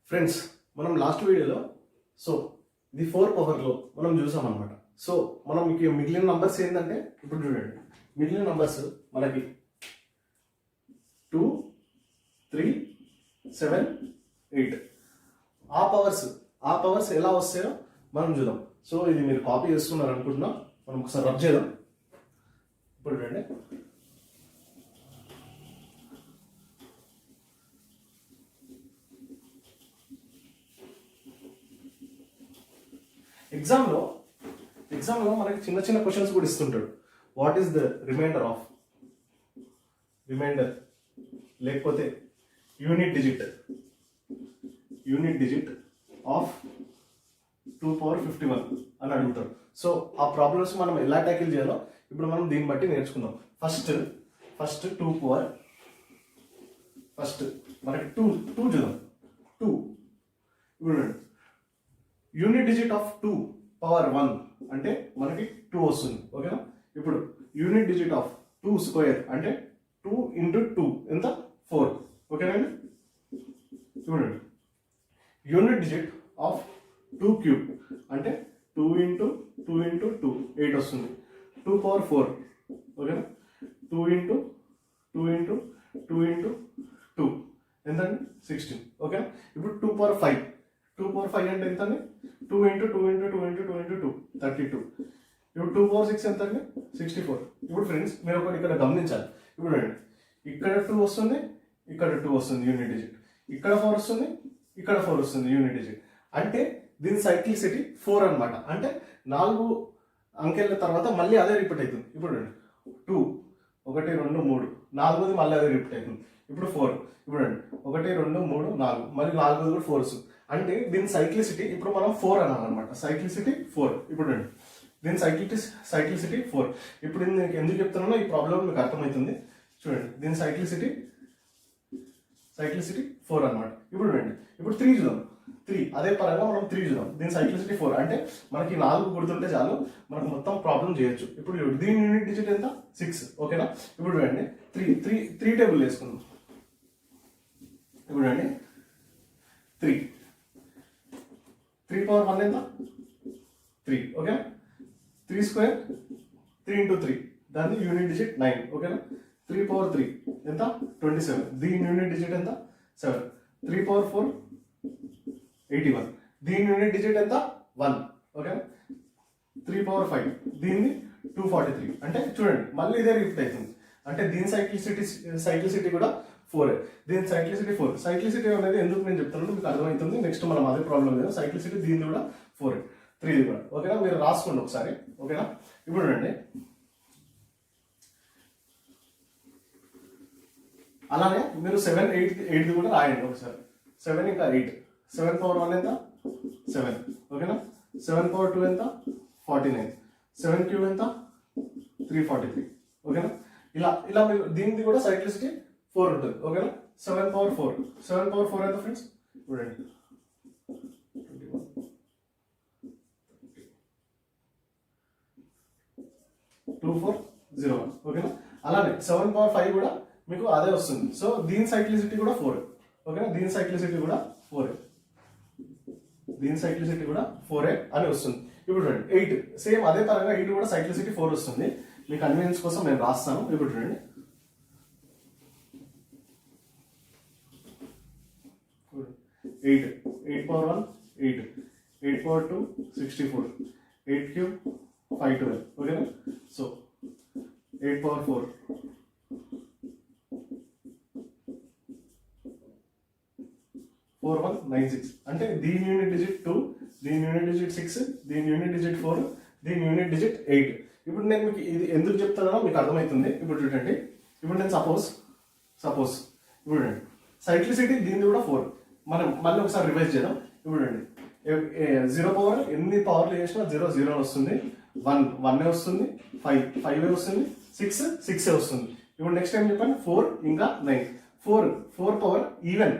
Friends, మనం last వీడియోలో so ఇది 4 పవర్లో మనం చూసామన్నమాట. సో మనం మిగిలిన నంబర్స్ ఏంటంటే ఇప్పుడు చూడండి, మిగిలిన నంబర్స్ మనకి 2, 3, 7, 8 ఆ పవర్స్ ఎలా వస్తాయో మనం చూద్దాం. సో ఇది మీరు కాపీ చేసుకున్నారు అనుకుంటున్నా, మనం ఒకసారి రబ్ చేద్దాం. ఇప్పుడు చూడండి, ఎగ్జామ్లో మనకి చిన్న చిన్న క్వశ్చన్స్ కూడా ఇస్తుంటాడు. వాట్ ఈస్ ద రిమైండర్ లేకపోతే యూనిట్ డిజిట్ ఆఫ్ 2 power 51 అని అడుగుతాడు. సో ఆ ప్రాబ్లమ్స్ మనం ఎలా ట్యాకిల్ చేయాలో ఇప్పుడు మనం దీన్ని బట్టి నేర్చుకుందాం. ఫస్ట్ 2 power ఫస్ట్ మనకి 2 చూద్దాం. 2 ఇప్పుడు యూనిట్ డిజిట్ ఆఫ్ 2 power 1 అంటే మనకి 2 వస్తుంది. ఓకేనా? ఇప్పుడు యూనిట్ డిజిట్ ఆఫ్ 2 స్క్వేర్ అంటే 2 into 2 ఎంత? 4. ఓకేనండి? చూడండి, యూనిట్ డిజిట్ ఆఫ్ 2 క్యూబ్ అంటే 2 into 2 8 వస్తుంది. 2 power 4. ఓకేనా? 2 into 2 ఎంతండి? 16. ఓకేనా? ఇప్పుడు 2 power 5 అంటే ఎంత అండి? 2 into 2 32. ఇప్పుడు 2 power 6 ఎంత అండి? 64. ఇప్పుడు ఫ్రెండ్స్, మీరు ఒకటి ఇక్కడ గమనించాలి. ఇప్పుడు ఇక్కడ 2 వస్తుంది, ఇక్కడ 2 వస్తుంది యూనిట్ డిజిట్, ఇక్కడ 4 వస్తుంది, ఇక్కడ 4 వస్తుంది యూనిట్ డిజిట్. అంటే దీని సైక్లిసిటీ 4 అనమాట. అంటే 4 అంకెల తర్వాత మళ్ళీ అదే రిపీట్ అవుతుంది. ఇప్పుడు 2 1 2 3 4ది మళ్ళీ అదే రిపీట్ అవుతుంది. ఇప్పుడు 4. ఇప్పుడు 1 2 3 4 మళ్ళీ 4ది కూడా 4 వస్తుంది. అంటే దీని సైక్లిసిటీ ఇప్పుడు మనం 4 అనాలన్నమాట. సైక్లిసిటీ 4. ఇప్పుడు దీని సైక్లిసిటీ 4. ఇప్పుడు నేను ఎందుకు చెప్తున్నానో ఈ ప్రాబ్లం మీకు అర్థమవుతుంది. చూడండి, దీని సైక్లిసిటీ 4 అనమాట. ఇప్పుడు ఇప్పుడు 3 చూద్దాం. 3 అదే పరంగా మనం 3 చూద్దాం. దీని సైక్లిసిటీ 4 అంటే మనకి 4 గుర్తుంటే చాలు, మనకు మొత్తం ప్రాబ్లం చేయొచ్చు. ఇప్పుడు దీని యూనిట్ డిజిట్ ఎంత? 6. ఓకేనా? ఇప్పుడు 3 టేబుల్ వేసుకుందాం. ఇప్పుడు 3 power 1 ఎంత? 3. ఓకేనా? 3 స్క్వేర్ 3 into 3 దాని యూనిట్ డిజిట్ 9. ఓకేనా? 3 power 3 ఎంత? 27. దీని యూనిట్ డిజిట్ ఎంత? 7. 3 power 4 81. దీని యూనిట్ డిజిట్ ఎంత? 1. ఓకేనా? 3 power 5 దీన్ని 243. అంటే చూడండి, మళ్ళీ ఇదే రిపీట్ అవుతుంది. అంటే దీని సైక్లిసిటీ కూడా 4. దీని సైక్లిసిటీ 4. సైక్లిసిటీ అనేది ఎందుకు నేను చెప్తున్నాను మీకు అర్థమవుతుంది. నెక్స్ట్ మనం అదే ప్రాబ్లం లేదు. సైక్లిసిటీ దీన్ని కూడా 4, 3 కూడా. ఓకేనా? మీరు రాసుకోండి ఒకసారి. ఓకేనా? ఇప్పుడు అలానే మీరు 7, 8 కూడా రాయండి ఒకసారి. 7 ఇంకా 8. 7 power 1 ఎంత? 7. ఓకేనా? 7 power 2 ఎంత? 49. 7 క్యూబ్ ఎంత? 343. ఓకేనా? ఇలా మీరు దీనిది కూడా సైక్లిసిటీ 4 ఉంటుంది. ఓకేనా? 7 power 4 ఎంత ఫ్రెండ్స్? చూడండి, 2401. ఓకేనా? అలానే 7 power 5 కూడా మీకు అదే వస్తుంది. సో దీని సైక్లిసిటీ కూడా 4. ఓకేనా? దీని సైక్లిసిటీ కూడా 4 అని వస్తుంది. ఇప్పుడు 8 సేమ్ అదే పరంగా 8 కూడా సైక్లిసిటీ 4 వస్తుంది. మీ కన్వీనియన్స్ కోసం నేను రాస్తాను. ఇప్పుడు 8 power 1 8, 8 power 2 64, 8 cube 512. ఓకేనా? So 8 power 4 4196. అంటే దీని యూనిట్ డిజిట్ 2, దీని యూనిట్ డిజిట్ 6, దీని యూనిట్ డిజిట్ 4, దీని యూనిట్ డిజిట్ 8. ఇప్పుడు నేను మీకు ఇది ఎందుకు చెప్తున్నానో మీకు అర్థమవుతుంది. ఇప్పుడు చూడండి, ఇప్పుడు నేను సపోజ్ ఇప్పుడు సైక్లిసిటీ దీనిది కూడా 4. మనం మళ్ళీ ఒకసారి రివైజ్ చేద్దాం. ఇప్పుడు 0 పవర్ ఎన్ని పవర్లు చేసినా 0 వస్తుంది, 1 వస్తుంది, 5 వస్తుంది, 6 వస్తుంది. ఇప్పుడు నెక్స్ట్ టైం చెప్పండి 4 ఇంకా 9. 4 power even.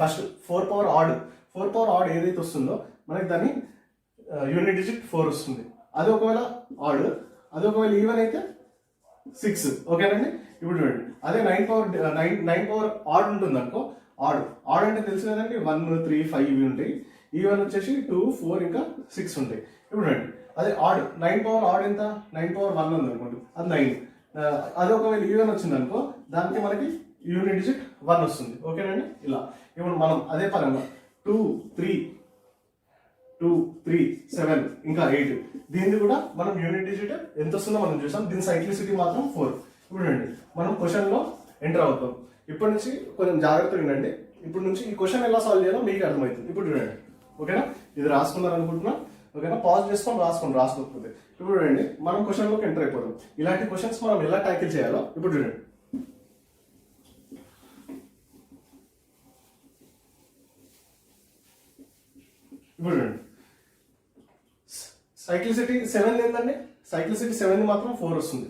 First 4 power add ఏదైతే వస్తుందో మనకి దాన్ని యూనిట్ డిజిట్ 4 వస్తుంది. అది ఒకవేళ ఈవెన్ అయితే 6. ఓకేనండి? ఇప్పుడు చూడండి, అదే 9 పవర్ ఆడ్ ఉంటుంది అనుకో, ఆడ్ ఆడ్ అంటే తెలుసు కదండి 1 3 5 ఇవి ఉంటాయి, ఈవెన్ వచ్చేసి 2 4 ఇంకా 6 ఉంటాయి. ఇప్పుడు రండి అదే ఆడ్ 9 పవర్ ఆడ్ ఎంత 9 పవర్ 1 ఉంది అనుకోండి అది 9. అదే ఒకవేళ ఈవెన్ వచ్చింది అనుకో దానికి మనకి యూనిట్ డిజిట్ 1 వస్తుంది. ఓకేనండి ఇలా ఇప్పుడు మనం అదే పరంగా 2 3 2 3 7 ఇంకా 8 దీన్ని కూడా మనం యూనిట్ డిజిట్ ఎంత వస్తుందో మనం చూసాం. దీని సైక్లిసిటీ మాత్రం 4. ఇప్పుడు రండి మనం క్వశ్చన్లో ఎంటర్ అవుతాం. ఇప్పటి నుంచి కొంచెం జాగ్రత్తగా వినండి. ఇప్పుడు నుంచి ఈ క్వశ్చన్ ఎలా సాల్వ్ చేయాలో మీకు అర్థమవుతుంది. ఇప్పుడు చూడండి ఓకేనా, ఇది రాసుకున్నారు అనుకుంటున్నా. ఓకేనా, పాజ్ చేసుకొని రాసుకోకపోతే. ఇప్పుడు చూడండి మనం క్వశ్చన్లోకి ఎంటర్ అయిపోతాం. ఇలాంటి క్వశ్చన్స్ మనం ఎలా ట్యాకిల్ చేయాలో ఇప్పుడు చూడండి. ఇప్పుడు చూడండి సైక్లిసిటీ 7 ఏంటండి, సైక్లిసిటీ 7 మాత్రం 4 వస్తుంది.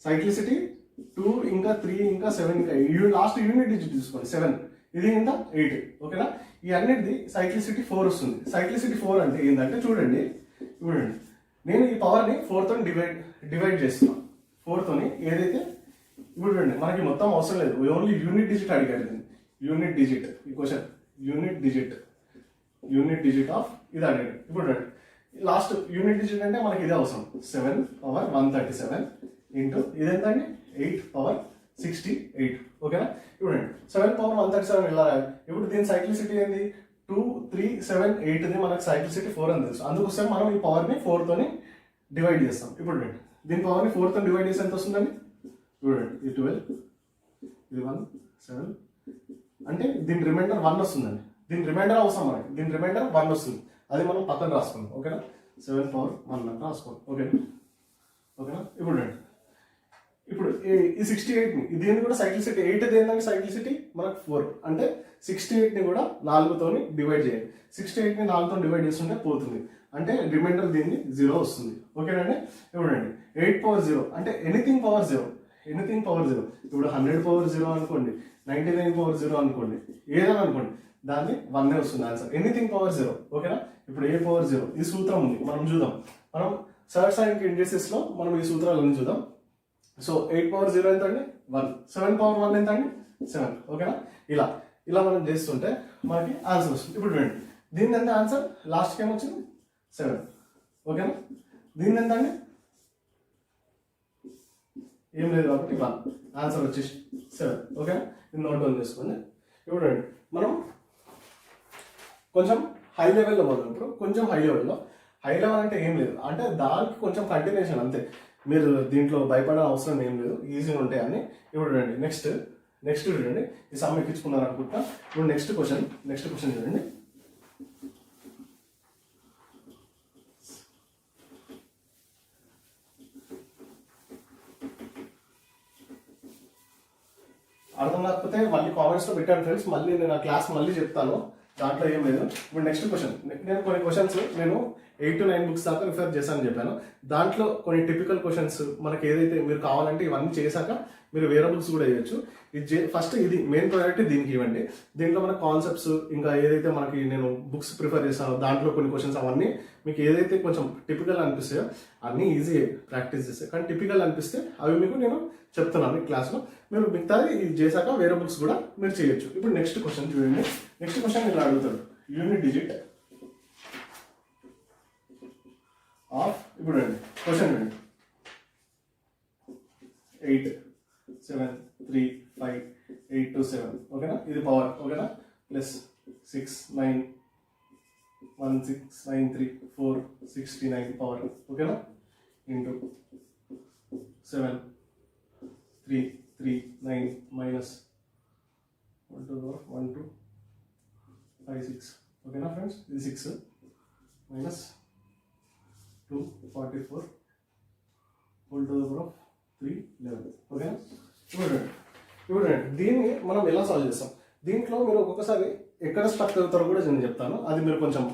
సైక్లిసిటీ 2 ఇంకా 3 ఇంకా 7 ఇంకా లాస్ట్ యూనిట్ డిజిట్ తీసుకోండి 7, ఇది ఇంత 8. ఓకేనా, ఈ అన్నిటిది సైక్లిసిటీ 4 వస్తుంది. సైక్లిసిటీ 4 అంటే ఏంటంటే చూడండి చూడండి నేను ఈ పవర్ని 4 తోని డివైడ్ చేస్తున్నాను. 4 తోని ఏదైతే ఇప్పుడు చూడండి మనకి మొత్తం అవసరం లేదు, ఓన్లీ యూనిట్ డిజిట్ అడిగారు. యూనిట్ డిజిట్ ఈ క్వశ్చన్ యూనిట్ డిజిట్ ఆఫ్ ఇది అడిగాడు. ఇప్పుడు చూడండి లాస్ట్ యూనిట్ డిజిట్ అంటే మనకి ఇదే అవసరం 7 పవర్ 137 ఇంటూ ఇదేంటండి 8 పవర్ 68. ఓకేనా, చూడండి 7 పవర్ 137 ఇలా రాయాలి. ఇప్పుడు దీని సైక్లిసిటీ ఏంది 2 3 7 8 మనకి సైక్లిసిటీ 4 అని తెలుసు. అందుకోసం మనం ఈ పవర్ని 4 తోని డివైడ్ చేస్తాం. ఇప్పుడు చూడండి దీని పవర్ని 4 తోని డివైడ్ చేస్తే ఎంత వస్తుందండి, చూడండి ఇది 12 ఇది 1 7 అంటే దీని రిమైండర్ 1 వస్తుందండి. దీని రిమైండర్ అవసరం మనకి, దీని రిమైండర్ 1 వస్తుంది. అది మనం పక్కన రాసుకుందాం. ఓకేనా, 7 పవర్ 1 అని రాసుకోండి. ఓకేనా ఇప్పుడు ఈ 68ని దీన్ని కూడా సైక్లిసిటీ 8 ఏంటంటే సైక్లిసిటీ మనకు 4 అంటే 68ని కూడా 4తోని డివైడ్ చేయాలి. 68ని 4తో డివైడ్ చేస్తుంటే పోతుంది అంటే రిమైండర్ దీన్ని 0 వస్తుంది. ఓకేనండి, ఇప్పుడండి 8 పవర్ 0 అంటే ఎనీథింగ్ పవర్ 0. ఇప్పుడు 100 పవర్ 0 అనుకోండి, 99 పవర్ 0 అనుకోండి, ఏదైనా అనుకోండి దాన్ని 1 వస్తుంది ఆన్సర్. Anything power 0. ఓకేనా, ఇప్పుడు ఏ పవర్ 0 ఈ సూత్రం ఉంది మనం చూద్దాం. మనం సర్డ్ సైన్ ఇండిసెస్ లో మనం ఈ సూత్రాలను చూద్దాం. సో 8 పవర్ 0 ఎంత అండి 1, 7 పవర్ 1 ఎంత అండి 7. ఓకేనా, ఇలా మనం చేస్తుంటే మనకి ఆన్సర్ వస్తుంది. ఇప్పుడు చూడండి దీని ఎంత ఆన్సర్ లాస్ట్కి ఏమొచ్చింది 7. ఓకేనా, దీని ఎంత అండి ఏం లేదు కాబట్టి 1, ఆన్సర్ వచ్చేసి 7. ఓకేనా, ఇది నోట్ డౌన్ చేసుకోండి. ఇప్పుడు మనం కొంచెం హై లెవెల్లో పోదాం. ఇప్పుడు కొంచెం హై లెవెల్ అంటే ఏం లేదు, అంటే దానికి కొంచెం కంటిన్యూషన్ అంతే. మీరు దీంట్లో భయపడే అవసరం ఏం లేదు, ఈజీగా ఉంటాయి అని. ఇప్పుడు చూడండి నెక్స్ట్ చూడండి ఈ సమ్ ఎక్కించుకున్నారు అనుకుంటా. ఇప్పుడు నెక్స్ట్ క్వశ్చన్ చూడండి. అర్థం కాకపోతే మళ్ళీ కామెంట్స్లో పెట్టాను ఫ్రెండ్స్, మళ్ళీ నేను ఆ క్లాస్ మళ్ళీ చెప్తాను, దాంట్లో ఏం లేదు. ఇప్పుడు నెక్స్ట్ క్వశ్చన్ నేను కొన్ని క్వశ్చన్స్ నేను 8 to 9 బుక్స్ దాకా రిఫర్ చేశానని చెప్పాను. దాంట్లో కొన్ని టిపికల్ క్వశ్చన్స్ మనకి ఏదైతే మీరు కావాలంటే ఇవన్నీ చేశాక మీరు వేరే బుక్స్ కూడా వేయచ్చు. ఫస్ట్ ఇది మెయిన్ ప్రయారిటీ దీనికి ఇవ్వండి. దీంట్లో మన కాన్సెప్ట్స్ ఇంకా ఏదైతే మనకి నేను బుక్స్ ప్రిఫర్ చేస్తానో దాంట్లో కొన్ని క్వశ్చన్స్ అవన్నీ మీకు ఏదైతే కొంచెం టిపికల్ అనిపిస్తాయో అన్నీ ఈజీ ప్రాక్టీస్ చేస్తాయి. కానీ టిపికల్ అనిపిస్తే అవి మీకు నేను చెప్తున్నాను ఈ క్లాస్లో. మీరు మిగతాది ఇది చేశాక వేరే బుక్స్ కూడా మీరు చేయొచ్చు. ఇప్పుడు నెక్స్ట్ క్వశ్చన్ చూడండి. నెక్స్ట్ క్వశ్చన్ ఇలా అడుగుతాడు యూనిట్ డిజిట్ ఆఫ్ ఇప్పుడు క్వశ్చన్ చూడండి 8 7 3 5 8 to 7. ఓకేనా, ఇది పవర్. ఓకేనా, ప్లస్ 6 9 1 6 9 3 4 69 పవర్. ఓకేనా, ఇంటూ 7 3 3 9 మైనస్ 1 2 1 2 5 6. ఓకేనా ఫ్రెండ్స్, ఇది 6 minus 2 44 whole to the power of 3 11. ఓకేనా, ఇప్పుడు దీన్ని మనం ఎలా సాల్వ్ చేస్తాం. దీంట్లో మీరు ఒక్కొక్కసారి ఎక్కడ స్ట్రక్ అవుతారో కూడా నేను చెప్తాను, అది మీరు కొంచెం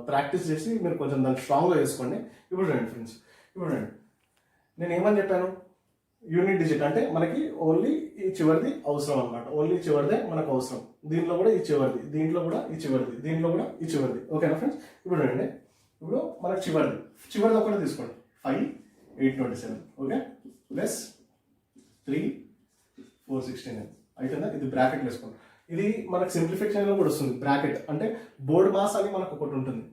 ప్రాక్టీస్ చేసి మీరు కొంచెం దాన్ని స్ట్రాంగ్గా చేసుకోండి. ఇప్పుడు ఫ్రెండ్స్ నేను ఏమని చెప్పాను, యూనిట్ డిజిట్ అంటే మనకి ఓన్లీ ఈ చివరిది అవసరం అనమాట. ఓన్లీ చివరిదే మనకు అవసరం. దీంట్లో కూడా ఈ చివరిది, దీంట్లో కూడా ఈ చివరిది, దీంట్లో కూడా ఈ చివరిది. ఓకేనా ఫ్రెండ్స్, ఇప్పుడు మనకు చివరిది ఒకటి తీసుకోండి 5 8 27. Okay, plus 3 4 69. అయిపోయిందా? ఇది బ్రాకెట్ వేసుకోండి. ఇది మనకు సింప్లిఫికేషన్లో కూడా వస్తుంది బ్రాకెట్, అంటే బోర్డ్ మాస్ అని మనకు ఒకటి ఉంటుంది.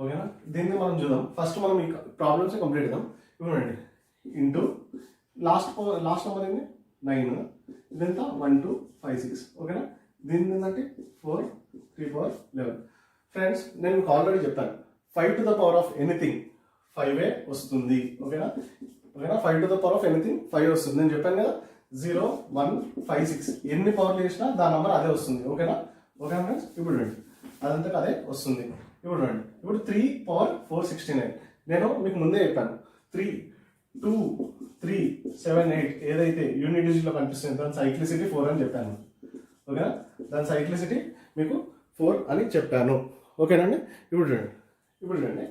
ఓకేనా? దీన్ని మనం చూద్దాం. ఫస్ట్ మనం ఈ ప్రాబ్లమ్స్ కంప్లీట్ చేద్దాం. చూడండి, ఇంటూ లాస్ట్ నెంబర్ ఏంది 9, ఇదంతా 1 2 5 6. ఓకేనా? దీని ఏంటంటే 4 3 4 11. ఫ్రెండ్స్, నేను మీకు ఆల్రెడీ చెప్పాను 5 to the power of anything 5 వస్తుంది. ఓకేనా? 5 to the power of anything 5 వస్తుంది. నేను చెప్పాను కదా, 0 1 5 6 ఎన్ని పవర్లు చేసినా దాని నెంబర్ అదే వస్తుంది. ఓకేనా ఫ్రెండ్స్? ఇప్పుడు రండి, అదంతా అదే వస్తుంది. ఇప్పుడు రండి, ఇప్పుడు 3 power 469. నేను మీకు ముందే చెప్పాను 3 2 3 7 8 ఏదైతే యూనిట్ డిజిట్లో కనిపిస్తుంది దాని సైక్లిసిటీ 4 అని చెప్పాను. ఓకేనా? దాని సైక్లిసిటీ మీకు 4 అని చెప్పాను. ఓకేనండి? ఇప్పుడు రండి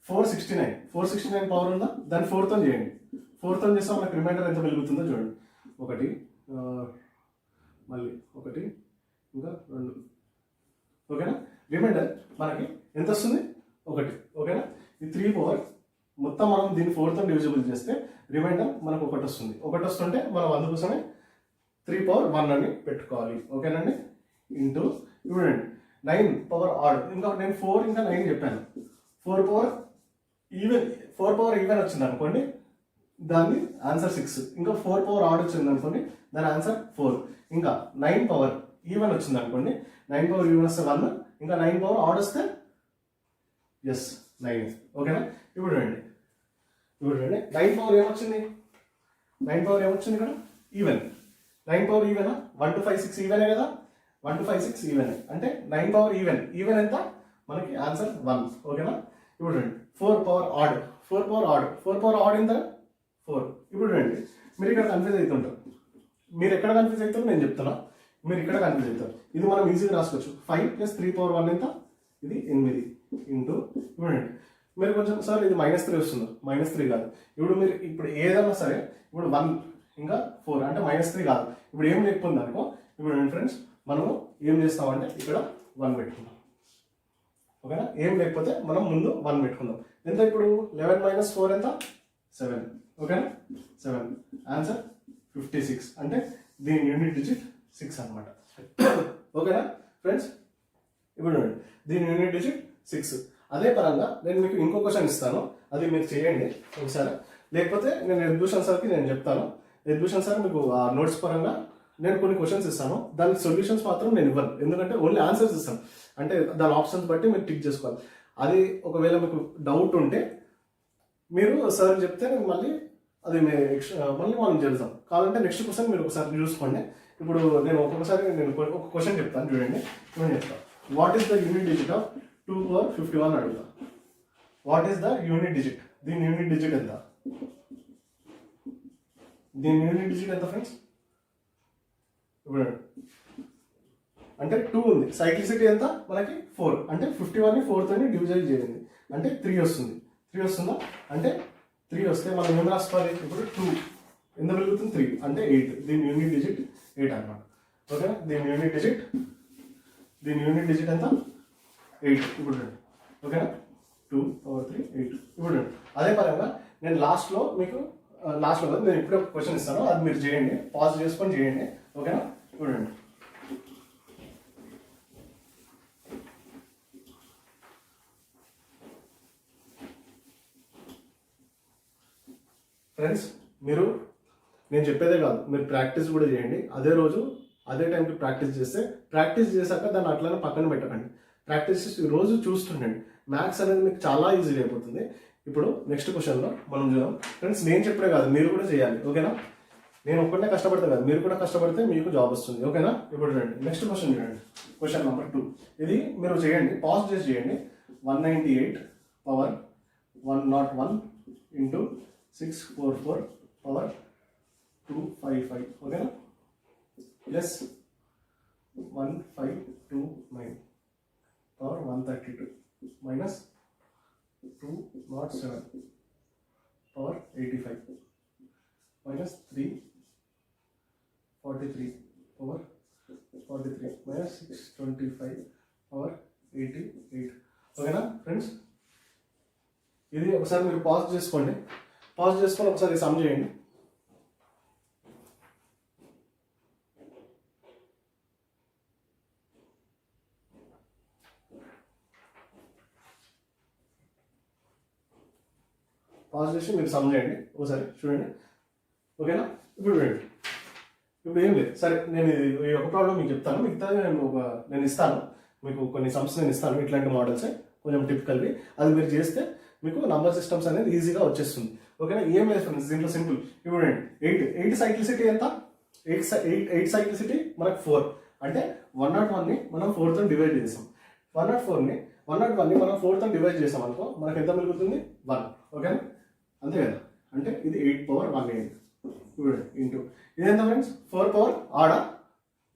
469 పవర్ ఉందా, దాన్ని 4తో చేయండి. 4తో చేస్తే మనకు రిమైండర్ ఎంత వెలుగుతుందో చూడండి. 1 మళ్ళీ 1 ఇంకా 2. ఓకేనా? రిమైండర్ మనకి ఎంత వస్తుంది? 1. ఓకేనా? ఈ 3 పవర్ మొత్తం మనం దీన్ని 4తో డివిజిబుల్ చేస్తే రిమైండర్ మనకు 1 వస్తుంది. 1 వస్తుంటే మనం అందుకోసమే 3 power 1 అని పెట్టుకోవాలి. ఓకేనండి? ఇంటూ చూడండి 9 power ఆడ్, ఇంకా నేను 4 ఇంకా 9 చెప్పాను. 4 power ఈవెన్ వచ్చింది అనుకోండి, దాన్ని ఆన్సర్ 6. ఇంకా 4 power ఆడ్ వచ్చింది అనుకోండి, దాని ఆన్సర్ 4. ఇంకా 9 power ఈవెన్ వచ్చింది అనుకోండి, 9 power ఈవెన్ వస్తే 1, ఇంకా 9 power ఆడ్ వస్తే 9. ఓకేనా? ఇప్పుడు రండి 9 power ఏమొచ్చింది? 9 power ఏమొచ్చింది ఇక్కడ? ఈవెన్. 9 power ఈవెన్ 1 2 5 6 ఈవెనే కదా, 1 2 5 6 ఈవెనే, అంటే 9 power ఈవెన్ ఎంత? మనకి ఆన్సర్ 1. ఓకేనా? ఇప్పుడు రండి 4 power ఆడ్ ఎంత? 4. ఇప్పుడు రండి, మీరు ఇక్కడ కన్ఫ్యూజ్ అవుతుంటారు. మీరు ఎక్కడ కన్ఫ్యూజ్ అవుతారో నేను చెప్తున్నా, మీరు ఇక్కడ కన్ఫ్యూజ్ అవుతారు. ఇది మనం ఈజీగా రాసుకోవచ్చు. 5 + 3 power 1 ఎంత? ఇది 8 ఇంటూ. చూడండి, మీరు కొంచెం సార్ ఇది -3 వస్తుంది. -3 కాదు. ఇప్పుడు ఏదైనా సరే, ఇప్పుడు 1 ఇంకా 4 అంటే -3 కాదు. ఇప్పుడు ఏం లేకపోయింది అనుకో, ఇప్పుడు ఫ్రెండ్స్ మనము ఏం చేస్తామంటే ఇక్కడ 1 పెట్టుకుందాం. ఓకేనా? ఏం లేకపోతే మనం ముందు 1 పెట్టుకుందాం. ఎంత ఇప్పుడు? 11 - 4 ఎంత? 7. ఓకేనా? 7. ఆన్సర్ 56. అంటే దీని యూనిట్ డిజిట్ 6 అనమాట. ఓకేనా ఫ్రెండ్స్? ఇప్పుడు దీని యూనిట్ డిజిట్ 6. అదే పరంగా నేను మీకు ఇంకో క్వశ్చన్ ఇస్తాను, అది మీరు చేయండి ఒకసారి. లేకపోతే నేను ఎడ్యూషన్ సార్కి నేను చెప్తాను. ఎడ్యూషన్ సార్ మీకు ఆ నోట్స్ పరంగా నేను కొన్ని క్వశ్చన్స్ ఇస్తాను, దానికి సొల్యూషన్స్ మాత్రం నేను ఇవ్వను. ఎందుకంటే ఓన్లీ ఆన్సర్స్ ఇస్తాను, అంటే దాని ఆప్షన్స్ బట్టి మీరు టిక్ చేసుకోవాలి. అది ఒకవేళ మీకు డౌట్ ఉంటే మీరు సార్ చెప్తే నేను మళ్ళీ మళ్ళీ మనం చేద్దాం. కావాలంటే నెక్స్ట్ క్వశ్చన్ మీరు ఒకసారి చూసుకోండి. ఇప్పుడు నేను ఒక క్వశ్చన్ చెప్తాను, చూడండి. నేను చెప్తాను, what is the unit digit of 2 power 51 అడుగుతా. What is the unit digit? దీని యూనిట్ డిజిట్ ఎంత? ఫ్రెండ్స్? ఇప్పుడు అంటే 2 ఉంది, సైక్లిసిటీ ఎంత మనకి? 4. అంటే 51ని 4తో డివిజన్ చేయండి, అంటే 3 వస్తుంది. 3 వస్తుందా? అంటే 3 వస్తే మనం ఏం రాసుకోవాలి? ఇప్పుడు 2 ఎంత వెలుగుతుంది? 3 అంటే 8. దీని యూనిట్ డిజిట్ 8 అన్నమాట. ఓకేనా? దీని యూనిట్ డిజిట్ ఎంత? 8. ఇప్పుడు ఓకేనా? 2 power 3 8. ఇప్పుడు అదే పరంగా నేను లాస్ట్లో నేను ఇప్పుడే ఒక క్వశ్చన్ ఇస్తాను, అది మీరు చేయండి, పాజ్ చేసుకొని చేయండి. ఓకేనా? చూడండి, ఫ్రెండ్స్ మీరు నేను చెప్పేదే కాదు, మీరు ప్రాక్టీస్ కూడా చేయండి. అదే రోజు అదే టైంకి ప్రాక్టీస్ చేశాక దాన్ని అట్లనే పక్కన పెట్టకండి. ప్రాక్టీస్ రోజు చూస్తుండండి. మ్యాథ్స్ అనేది మీకు చాలా ఈజీగా అయిపోతుంది. ఇప్పుడు నెక్స్ట్ క్వశ్చన్లో మనం చూద్దాం. ఫ్రెండ్స్, నేను చెప్పే కాదు, మీరు కూడా చేయాలి. ఓకేనా? నేను ఒక్కడే కష్టపడతా కాదు, మీరు కూడా కష్టపడితే మీకు జాబ్ వస్తుంది. ఓకేనా? ఇప్పుడు చూడండి, నెక్స్ట్ క్వశ్చన్ చూడండి. Question number 2. ఇది మీరు చేయండి, పాజ్ చేసి చేయండి. 198 power 101 ఇంటూ 644 power 255. ఓకేనా? Plus 1529 power 132 minus 207 power 85 minus 343 power 43 minus 625 power 88. ఓకేనా ఫ్రెండ్స్? ఇది ఒకసారి మీరు పాజ్ చేసుకొని ఒకసారి సమ్ చేయండి. పాజ్ చేసి మీరు సమ్ చేయండి ఒకసారి చూడండి, ఓకేనా? ఇప్పుడు చూడండి, ఇప్పుడు ఏం లేదు. సరే నేను ఈ ఒక ప్రాబ్లం మీకు చెప్తాను, మిగతా నేను ఇస్తాను మీకు కొన్ని సమ్స్ నేను ఇస్తాను, ఇట్లాంటి మోడల్సే కొంచెం టిపికల్వి. అది మీరు చేస్తే మీకు నంబర్ సిస్టమ్స్ అనేది ఈజీగా వచ్చేస్తుంది, ఓకేనా? ఏం లేదు ఫ్రెండ్స్, దీంట్లో సింపుల్. ఇప్పుడు ఎయిట్ సైక్లిసిటీ ఎంత? ఎయిట్ సైక్లిసిటీ మనకు 4 అంటే 101ని మనం 4తో డివైడ్ చేసాం. 101ని మనం 4తో డివైడ్ చేసాం అనుకో, మనకు ఎంత మిగులుతుంది? 1, ఓకేనా? అంతే కదా, అంటే ఇది 8 పవర్ 1 అయింది. ఇప్పుడు ఇంటూ ఇది ఎంత ఫ్రెండ్స్? 4 పవర్ ఆడా,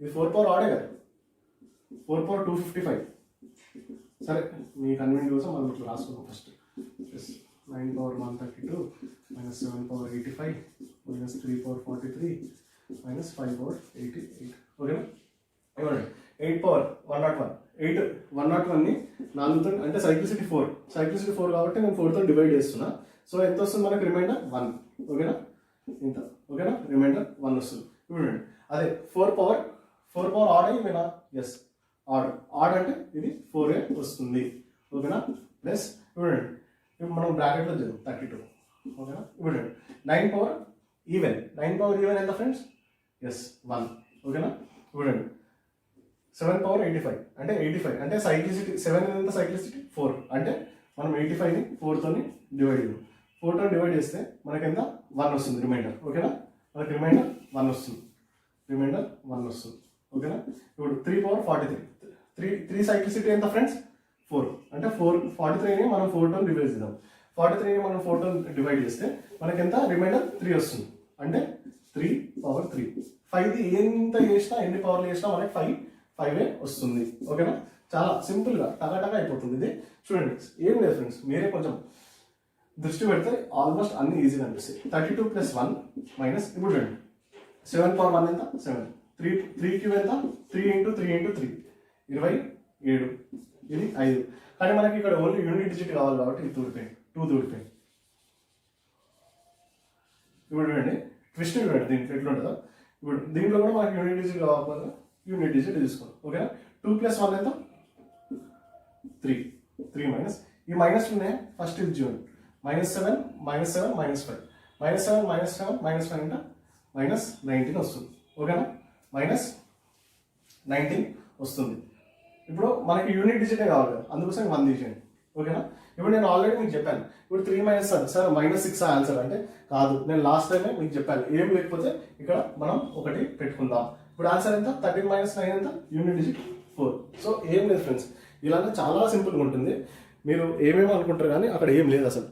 ఇది 4 పవర్ ఆడే కదా, 4 పవర్ 255. సరే మీ కన్వీనియంట్ కోసం మనం ఇట్లా రాసుకున్నాం first. 9 power 132 minus 7 power 85 minus 3 power 43 minus 5 power 88, ఓకేనా? ఇవ్వండి 8 పవర్ 101. 101ని 4తో అంటే సైక్లిసిటీ 4 కాబట్టి నేను 4తో డివైడ్ చేస్తున్నా. సో ఎంత వస్తుంది మనకు? రిమైండర్ 1, ఓకేనా? ఇంత, ఓకేనా? రిమైండర్ 1 వస్తుంది. ఇప్పుడు అదే 4 పవర్ ఆడ్ అయ్యేనా? ఎస్, ఆడ్ అంటే ఇది 4a వస్తుంది, ఓకేనా? ప్లస్ ఇప్పుడు మనం బ్రాకెట్లో చదువు 32, ఓకేనా? ఇప్పుడు 9 పవర్ ఈవెన్ ఎంత ఫ్రెండ్స్? ఎస్ 1, ఓకేనా? ఇప్పుడు 7 పవర్ 85 అంటే 85 అంటే సైక్లిసిటీ 7 ఎంత? సైక్లిసిటీ 4 అంటే మనం 85ని 4తో డివైడ్ చేద్దాం. 4తో డివైడ్ చేస్తే మనకి ఎంత? 1 వస్తుంది రిమైండర్, ఓకేనా? మనకి రిమైండర్ 1 వస్తుంది, ఓకేనా? ఇప్పుడు 3 పవర్ 43. 3 సైక్లిసిటీ ఎంత ఫ్రెండ్స్? 4 అంటే 43ని మనం 4తో డివైడ్ చేద్దాం. 43ని మనం 4తో డివైడ్ చేస్తే మనకి ఎంత? రిమైండర్ 3 వస్తుంది, అంటే 3 పవర్ 3. 5ది ఎంత చేసినా, ఎన్ని పవర్లు చేసినా మనకి 5 వస్తుంది, ఓకేనా? చాలా సింపుల్గా టగా అయిపోతుంది ఇది. చూడండి ఏం లేదు ఫ్రెండ్స్, మీరే కొంచెం దృష్టి పెడితే ఆల్మోస్ట్ అన్ని ఈజీగా అనిపిస్తాయి. 32 + 1 మైనస్ ఇప్పుడు చూడండి 7 పవర్ 1 ఎంత? 7. 3 క్యూబ్ ఎంత? 3 × 3 × 3 27, ఇది 5. కానీ మనకి ఇక్కడ ఓన్లీ యూనిట్ డిజిట్ కావాలి కాబట్టి ఇది 2 దూరిపోయింది. ఇప్పుడు చూడండి ట్విస్ట్ చూడండి దీంట్లో ఎట్లుంటుందో. ఇప్పుడు దీంట్లో కూడా మనకి యూనిట్ డిజిట్ కావాలి, యూనిట్ డిజిట్ తీసుకోవాలి, ఓకేనా? 2 + 1 ఎంత? 3 మైనస్ ఈ మైనస్ ఉన్నాయి ఫస్ట్ ఇది చూడండి. -7 -7 -5 -7 -7 -5 అంటే -19 వస్తుంది, ఓకేనా? -19 వస్తుంది. ఇప్పుడు మనకి యూనిట్ డిజిటే కావాలి కదా, అందుకోసం 1 తీసేయండి, ఓకేనా? ఇప్పుడు నేను ఆల్రెడీ మీకు చెప్పాను. ఇప్పుడు 3 - 7 సార్ -6 ఆన్సర్ అంటే కాదు, నేను లాస్ట్ టైమే మీకు చెప్పాను. ఏం లేకపోతే ఇక్కడ మనం ఒకటి పెట్టుకుందాం. ఇప్పుడు ఆన్సర్ ఎంత? 13 - 9 ఎంత? Unit digit 4. సో ఏం లేదు ఫ్రెండ్స్, ఇలానే చాలా సింపుల్గా ఉంటుంది. మీరు ఏమేమో అనుకుంటారు కానీ అక్కడ ఏం లేదు అసలు,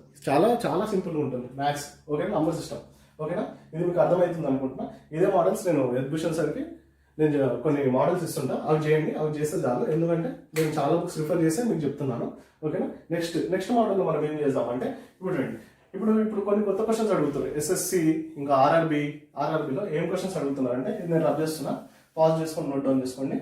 చాలా సింపుల్గా ఉంటుంది మ్యాథ్స్, ఓకేనా? నంబర్ సిస్టమ్, ఓకేనా? ఇది మీకు అర్థమవుతుంది అనుకుంటున్నా. ఇదే మోడల్స్ నేను ఎగ్జిబిషన్ సార్కి నేను కొన్ని మోడల్స్ ఇస్తుంటా, అవి చేయండి, అవి చేస్తే చాలు. ఎందుకంటే నేను చాలా బుక్స్ రిఫర్ చేసి మీకు చెప్తున్నాను, ఓకేనా? నెక్స్ట్ మోడల్లో మనం ఏం చేద్దామంటే ఇప్పుడు కొన్ని కొత్త క్వశ్చన్స్ అడుగుతారు. ఎస్ఎస్సి ఇంకా ఆర్ఆర్బిలో ఏం క్వశ్చన్స్ అడుగుతున్నారు అంటే ఇది నేను రబ్ చేస్తున్నా, పాజ్ చేసుకొని నోట్ డౌన్ చేసుకోండి.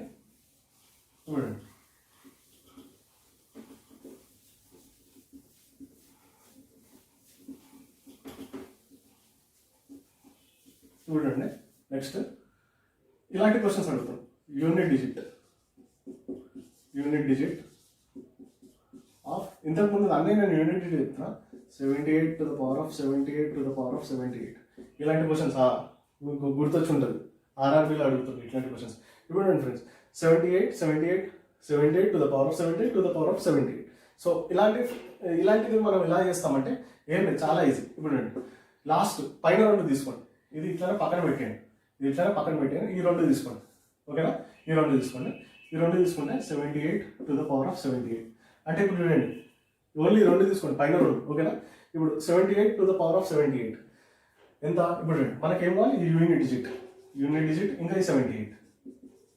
చూడండి నెక్స్ట్ ఇలాంటి క్వశ్చన్స్ అడుగుతాం. యూనిట్ డిజిట్ ఆఫ్ ఇంతకుముందు అన్నీ నేను యూనిట్ డిజిట్ చెప్తున్నా. 78 to the power of 78 to the power of 78 ఇలాంటి క్వశ్చన్స్ మీకు గుర్తొచ్చి ఉంటుంది, ఆర్ఆర్బీలో అడుగుతుంది ఇట్లాంటి క్వశ్చన్స్. ఇప్పుడు friends 78 to the power of 78 to the power of 78. So ఇలాంటిది మనం ఎలా చేస్తామంటే ఏం లేదు, చాలా ఈజీ. ఇప్పుడు లాస్ట్ పైన 2 తీసుకోండి, ఇది ఇట్లానే పక్కన పెట్టండి, ఈ 2 తీసుకోండి, ఓకేనా? ఈ 2 తీసుకోండి. ఈ 2 తీసుకుంటే 78 to the power of 78 అంటే ఇప్పుడు చూడండి ఓన్లీ 2 తీసుకోండి, పైన 2, ఓకేనా? ఇప్పుడు 78 to the power of 78 ఎంత? ఇప్పుడు మనకేం కావాలి? ఈ యూనిట్ డిజిట్ ఇంకా ఈ 78,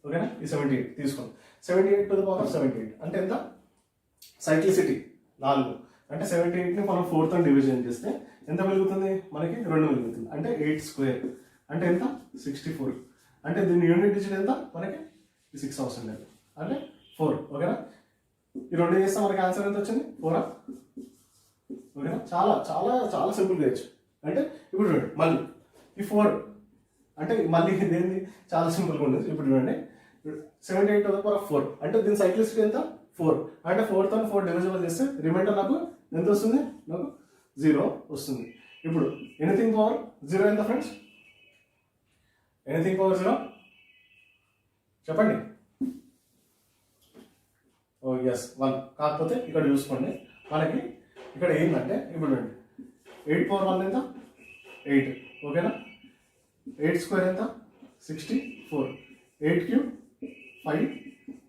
ఓకేనా? ఈ 78 తీసుకోండి. 78 to the power of 78 అంటే ఎంత? సైక్లిసిటీ 4 అంటే 78ని మనం 4తో డివిజన్ చేస్తే ఎంత వెలుగుతుంది? మనకి 2 వెలుగుతుంది, అంటే 8² అంటే ఎంత? 64. అంటే దీని యూనిట్ డిజిట్ ఎంత? మనకి 6 అవసరం లేదు, అంటే 4, ఓకేనా? ఈ 2 చేస్తే మనకి ఆన్సర్ ఎంత వచ్చింది? 4. ఓకేనా? చాలా సింపుల్గా చేయొచ్చు. అంటే ఇప్పుడు చూడండి మళ్ళీ ఈ 4 అంటే మళ్ళీ ఇదేంది చాలా సింపుల్గా ఉంది. ఇప్పుడు చూడండి 78 to the power of 4 అంటే దీని సైక్లిసిటీ ఎంత? 4 అంటే 4తో 4 డివిజిబుల్ చేస్తే రిమైండర్ నాకు ఎంత వస్తుంది? నాకు 0 వస్తుంది. ఇప్పుడు ఎనీథింగ్ పవర్ 0 ఎంత ఫ్రెండ్స్? ఎనీథింగ్ పవర్ 0 చెప్పండి. ఓ ఎస్ 1. కాకపోతే ఇక్కడ చూసుకోండి, మనకి ఇక్కడ ఏంటంటే ఇప్పుడు 8 పవర్ 1 ఎంత? 8. ఓకేనా? 8 స్క్వేర్ ఎంత? 64. 8 క్యూబ్ 5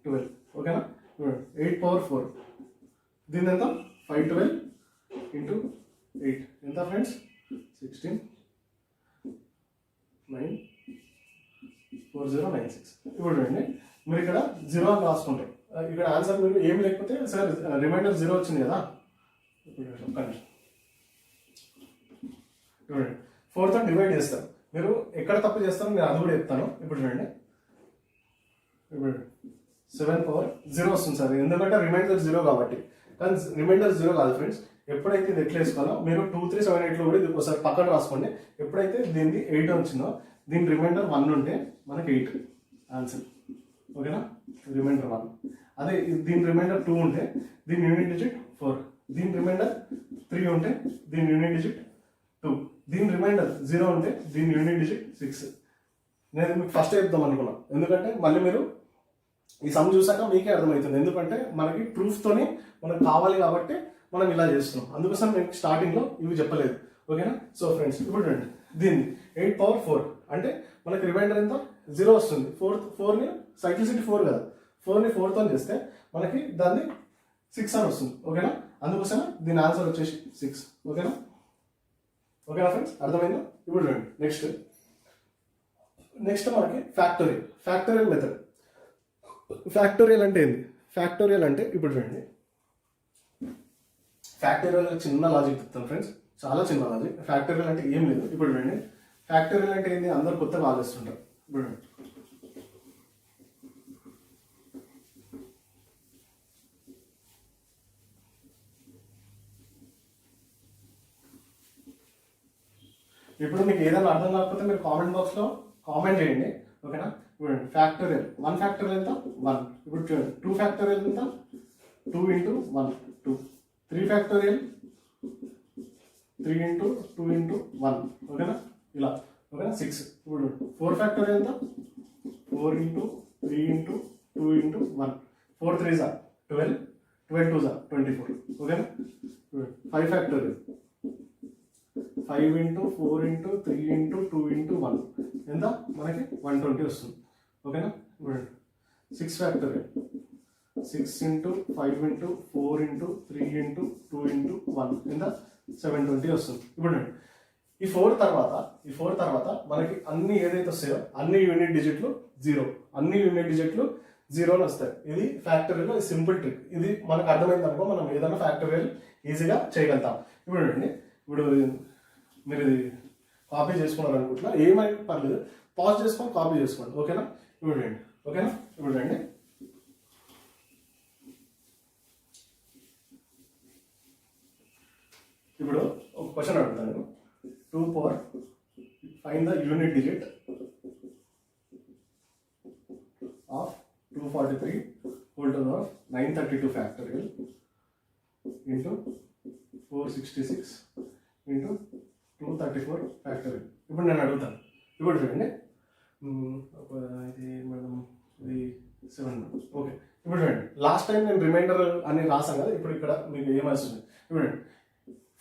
12. ఓకేనా? 8 పవర్ 4 దీని ఎంత? 512 ఇంటూ 8 ఎంత ఫ్రెండ్స్? 16 9 4096. ఇప్పుడు చూడండి, మీరు ఇక్కడ 0 అని రాసుకుంటారు. ఇక్కడ ఆన్సర్ మీరు ఏం లేకపోతే సార్ రిమైండర్ 0 వచ్చింది కదా. చూడండి 4తో డివైడ్ చేస్తారు. మీరు ఎక్కడ తప్పు చేస్తారో నేను అది కూడా చెప్తాను. ఇప్పుడు చూడండి, ఇప్పుడు 7 పవర్ 0 వస్తుంది సార్, ఎందుకంటే రిమైండర్ 0 కాబట్టి. కానీ రిమైండర్ 0 కాదు ఫ్రెండ్స్. ఎప్పుడైతే ఇది ఎట్లా వేసుకోవాలో మీరు 2 3 7 8లో కూడా ఇది ఒకసారి పక్కన రాసుకోండి. ఎప్పుడైతే దీన్ని 8 వచ్చిందో దీని రిమైండర్ 1 ఉంటే మనకి 8 ఆన్సర్. ఓకేనా? రిమైండర్ 1. అదే దీని రిమైండర్ 2 ఉంటే దీని యూనిట్ డిజిట్ 4. దీని రిమైండర్ 3 ఉంటే దీని యూనిట్ డిజిట్ 2. దీని రిమైండర్ 0 ఉంటే దీని యూనిట్ డిజిట్ 6. నేను మీకు ఫస్ట్ చెప్దాం అనుకున్నా, ఎందుకంటే మళ్ళీ మీరు ఈ సమ్ చూసాక మీకే అర్థమవుతుంది. ఎందుకంటే మనకి ప్రూఫ్తోనే మనకు కావాలి కాబట్టి మనం ఇలా చేస్తున్నాం. అందుకోసం నేను స్టార్టింగ్లో ఇవి చెప్పలేదు. ఓకేనా? సో ఫ్రెండ్స్ ఇప్పుడు రండి, దీన్ని 8 పవర్ 4 అంటే మనకి రిమైండర్ ఎంత? 0 వస్తుంది. 4ని సైక్లిసిటీ 4 కదా, 4ని 4తో చేస్తే మనకి దాన్ని 6 అని వస్తుంది. ఓకేనా? అందుకోసమే దీని ఆన్సర్ వచ్చేసి 6. ఓకేనా? ఓకేనా ఫ్రెండ్స్? అర్థమైందా? ఇప్పుడు రండి నెక్స్ట్ మనకి ఫ్యాక్టోరియల్ మెథడ్. ఫ్యాక్టోరియల్ అంటే ఏంది? ఫ్యాక్టోరియల్ అంటే ఇప్పుడు చూడండి, ఫ్యాక్టోరియల్ చిన్న లాజిక్ చెప్తాను ఫ్రెండ్స్, చాలా చిన్న లాజిక్. ఫ్యాక్టోరియల్ అంటే ఏం లేదు. ఇప్పుడు చూడండి, ఫ్యాక్టోరియల్ అంటే ఏంది? అందరు కొత్తగా ఆలోచిస్తుంటారు. ఇప్పుడు ఇప్పుడు మీకు ఏదైనా అర్థం కాకపోతే మీరు కామెంట్ బాక్స్లో కామెంట్ చేయండి. ఓకేనా? ఇప్పుడు ఫ్యాక్టోరియల్ 1 ఫ్యాక్టోరియల్ ఎంత? 1. ఇప్పుడు 2 ఫ్యాక్టోరియల్ ఎంత? 2 ఇంటూ 1 2. 3 factorial 3 into 2 into 1. ఓకేనా? ఇలా. ఓకేనా? 6. ఇప్పుడు 4 ఫ్యాక్టోరియల్ ఎంత? 4 into 3 into 2 into 1. 4 3s 12, 12 2s 24. ఓకేనా? 5 factorial 5 into 4 into 3 into 2 into 1 ఎంత? మనకి 120 వస్తుంది. ఓకేనా? 6 factorial 6 into 5 into 4 into 3 into 2 into 1 ఎంత? 720 వస్తుంది. ఇప్పుడు ఈ 4 తర్వాత మనకి అన్ని ఏదైతే వస్తాయో అన్ని యూనిట్ డిజిట్లు 0, అన్ని యూనిట్ డిజిట్లు 0 అని వస్తాయి. ఇది ఫ్యాక్టోరియల్ సింపుల్ ట్రిక్. ఇది మనకు అర్థమైంది అనుకో, మనం ఏదైనా ఫ్యాక్టోరియల్ ఈజీగా చేయగలుగుతాం. ఇప్పుడు ఇప్పుడు మీరు ఇది కాపీ చేసుకున్నారు అనుకుంటున్నా, ఏమైనా పర్లేదు, పాజ్ చేసుకొని కాపీ చేసుకోండి. ఓకేనా? ఇప్పుడు రండి. ఓకేనా? ఇప్పుడు రండి, ఇప్పుడు ఒక క్వశ్చన్ అడుగుతాను. 2 power find the unit digit of 243 whole to the 932 factorial into 466 into 234 factorial. ఇప్పుడు నేను అడుగుతాను. ఇప్పుడు చూడండి, ఇది మేడం ఇది 7. ఓకే, ఇప్పుడు చూడండి, లాస్ట్ టైం నేను రిమైండర్ అని రాసాను కదా, ఇప్పుడు ఇక్కడ మీకు ఏమొస్తుంది? ఇప్పుడు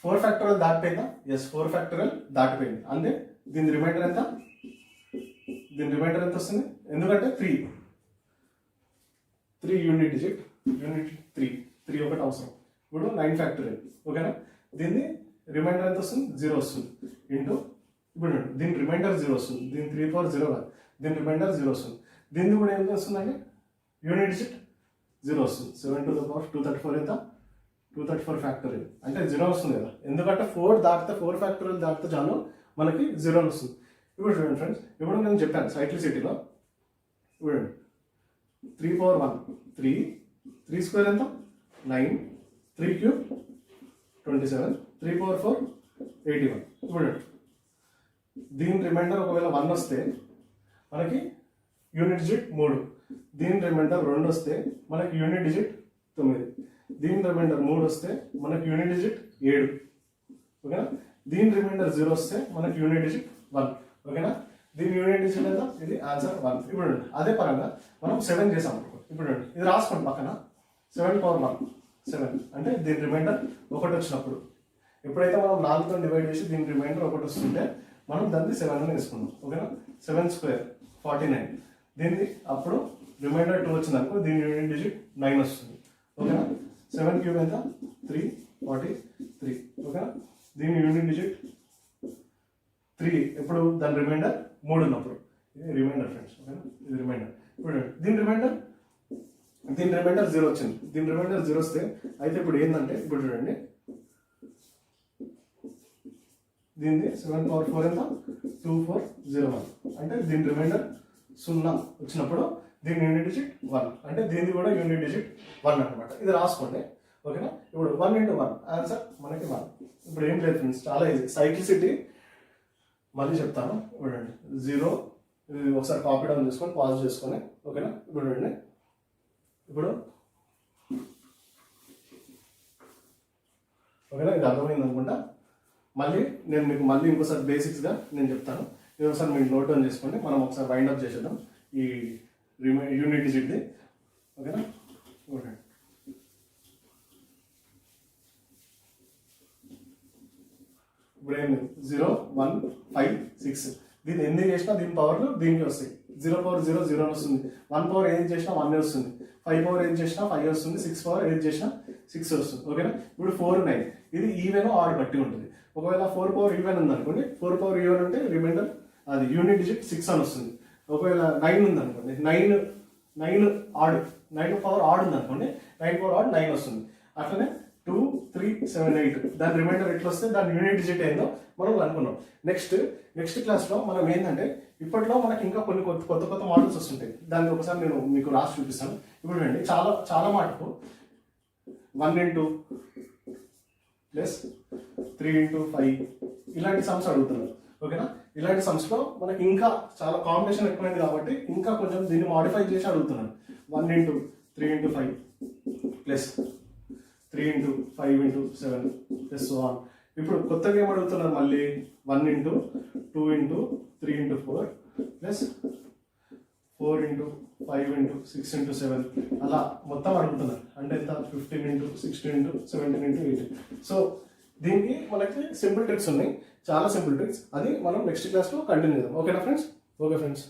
4 ఫ్యాక్టోరియల్ దాటిపోయిందా? ఎస్, 4 ఫ్యాక్టోరియల్ దాటిపోయింది. అంటే దీని రిమైండర్ ఎంత? వస్తుంది? ఎందుకంటే 3 యూనిట్ డిజిట్, యూనిట్ 3 ఒకటి అవసరం. ఇప్పుడు 9 ఫ్యాక్టోరియల్. ఓకేనా? దీన్ని రిమైండర్ ఎంత వస్తుంది? 0 వస్తుంది. ఇంటూ ఇప్పుడు దీని రిమైండర్ 0 వస్తుంది. దీని 3 పవర్ 0 కాదు, దీని రిమైండర్ 0 వస్తుంది. దీన్ని కూడా ఏం వస్తుందంటే యూనిట్ డిజిట్ 0 వస్తుంది. 7 to the power 234 ఎంత? 234 ఫ్యాక్టోరియల్ అంటే 0 వస్తుంది కదా, ఎందుకంటే 4 ఫ్యాక్టోరియల్ దాటితే చాలు మనకి 0 వస్తుంది. ఇప్పుడు చూడండి ఫ్రెండ్స్, ఇప్పుడు నేను చెప్పాను సైక్లిసిటీలో. ఇప్పుడు 3 పవర్ 1 3 స్క్వేర్ ఎంత? 9, 3 క్యూబ్ 27, 3 పవర్ 4 81. ఇప్పుడు దీని రిమైండర్ ఒకవేళ 1 వస్తే మనకి యూనిట్ డిజిట్ 3, దీని రిమైండర్ 2 వస్తే మనకి యూనిట్ డిజిట్ 9, దీని రిమైండర్ 3 వస్తే మనకి యూనిట్ డిజిట్ 7. ఓకేనా. దీని రిమైండర్ 0 వస్తే మనకి యూనిట్ డిజిట్ 1. ఓకేనా. దీని యూనిట్ డిజిట్ ఎంత, ఇది ఆన్సర్ 1. ఇప్పుడు అదే పరంగా మనం 7 చేసాం అనుకో. ఇప్పుడు ఇది రాసుకోండి పక్కన, 7 పవర్ 1 7 అంటే దీని రిమైండర్ 1 వచ్చినప్పుడు, ఎప్పుడైతే మనం 4తో డివైడ్ చేసి దీని రిమైండర్ 1 వస్తుంటే మనం దాన్ని 7 అని వేసుకున్నాం. ఓకేనా. 7 స్క్వేర్ 49. దీన్ని అప్పుడు రిమైండర్ 2 వచ్చింది అనుకో, దీని యూనిట్ డిజిట్ 9 వస్తుంది. ఓకేనా. 7 క్యూబ్ ఎంత, 343. ఓకేనా. దీని యూనిట్ డిజిట్ 3 ఎప్పుడు, దాని రిమైండర్ 3 ఉన్నప్పుడు. ఇది రిమైండర్ ఫ్రెండ్స్. ఓకేనా. ఇది రిమైండర్. ఇప్పుడు దీని రిమైండర్ 0 వచ్చింది. దీని రిమైండర్ 0 వస్తే అయితే ఇప్పుడు ఏంటంటే, ఇప్పుడు చూడండి దీనిది 7 పవర్ 4 ఎంత, 2401 అంటే దీని రిమైండర్ 0 వచ్చినప్పుడు దీని యూనిట్ డిజిట్ 1 అంటే దీనిది కూడా యూనిట్ డిజిట్ 1 అనమాట. ఇది రాసుకోండి. ఓకేనా. ఇప్పుడు 1 into 1 ఆన్సర్ మనకి 1. ఇప్పుడు ఏం లేదు ఫ్రెండ్స్, చాలా ఈజీ. సైక్లిసిటీ మళ్ళీ చెప్తాను. చూడండి 0 ఒకసారి కాపీ డౌన్ చేసుకొని పాజ్ చేసుకొని. ఓకేనా. ఇప్పుడు చూడండి, ఇప్పుడు ఓకేనా, ఇది అర్థమైంది అనుకుంటా. మళ్ళీ నేను మీకు మళ్ళీ ఇంకోసారి బేసిక్స్గా నేను చెప్తాను. ఇది ఒకసారి మీరు నోట్ డౌన్ చేసుకోండి. మనం ఒకసారి వైండ్ అప్ చేసేద్దాం ఈ యూనిట్ డిజిట్ది. ఓకేనా. చూడండి, ఇప్పుడు ఏం 0 1 5 6 దీన్ని ఎందుకు చేసినా దీని పవర్లు దీనికి వస్తాయి. 0 పవర్ 0 0 వస్తుంది. 1 పవర్ ఏది చేసినా 1 వస్తుంది. 5 పవర్ ఏది చేసినా 5 వస్తుంది. 6 పవర్ ఏది చేసినా 6 వస్తుంది. ఓకేనా. ఇప్పుడు 4 9 ఇది ఈవెన్ ఆడ్ బట్టి ఉంటుంది. ఒకవేళ 4 పవర్ ఈవెన్ ఉంది అనుకోండి, 4 పవర్ ఈవెన్ అంటే రిమైండర్ అది యూనిట్ డిజిట్ 6 అని వస్తుంది. ఒకవేళ 9 ఉంది అనుకోండి, 9 ఆడ్, 9 పవర్ ఆడ్ ఉంది అనుకోండి, 9 పవర్ ఆడ్ 9 వస్తుంది. అట్లనే 2 3 7 8 దాని రిమైండర్ ఎట్లా వస్తే దాని యూనిట్ డిజిట్ ఏందో మనం అనుకున్నాం. నెక్స్ట్ క్లాస్లో మనం ఏంటంటే, ఇప్పట్లో మనకి ఇంకా కొన్ని కొత్త మోడల్స్ వస్తుంటాయి. దాన్ని ఒకసారి నేను మీకు రాసి చూపిస్తాను. ఇప్పుడు అండి చాలా మటుకు 1 into ప్లస్ 3 into 5 ఇలాంటి సమ్స్ అడుగుతున్నారు. ఓకేనా. ఇలాంటి సమ్స్లో మనకి ఇంకా చాలా కాంబినేషన్ ఎక్కువైంది కాబట్టి ఇంకా కొంచెం దీన్ని మాడిఫై చేసి అడుగుతున్నాను. 1 into 3 into 5 plus 3 into 5 into 7 plus so on. ఇప్పుడు కొత్తగా ఏం అడుగుతున్నారు మళ్ళీ, 1 into 2 into 3 into 4 plus 4 into 5 into 6 into 7 అలా మొత్తం అడుగుతున్నారు. అంటే ఎంత, 15 into 16 into 17 into 18. సో దీనికి మనకి సింపుల్ ట్రిక్స్ ఉన్నాయి, చాలా సింపుల్ ట్రిక్స్. అది మనం నెక్స్ట్ క్లాస్లో కంటిన్యూ చేద్దాం. ఓకేనా ఫ్రెండ్స్. Okay friends.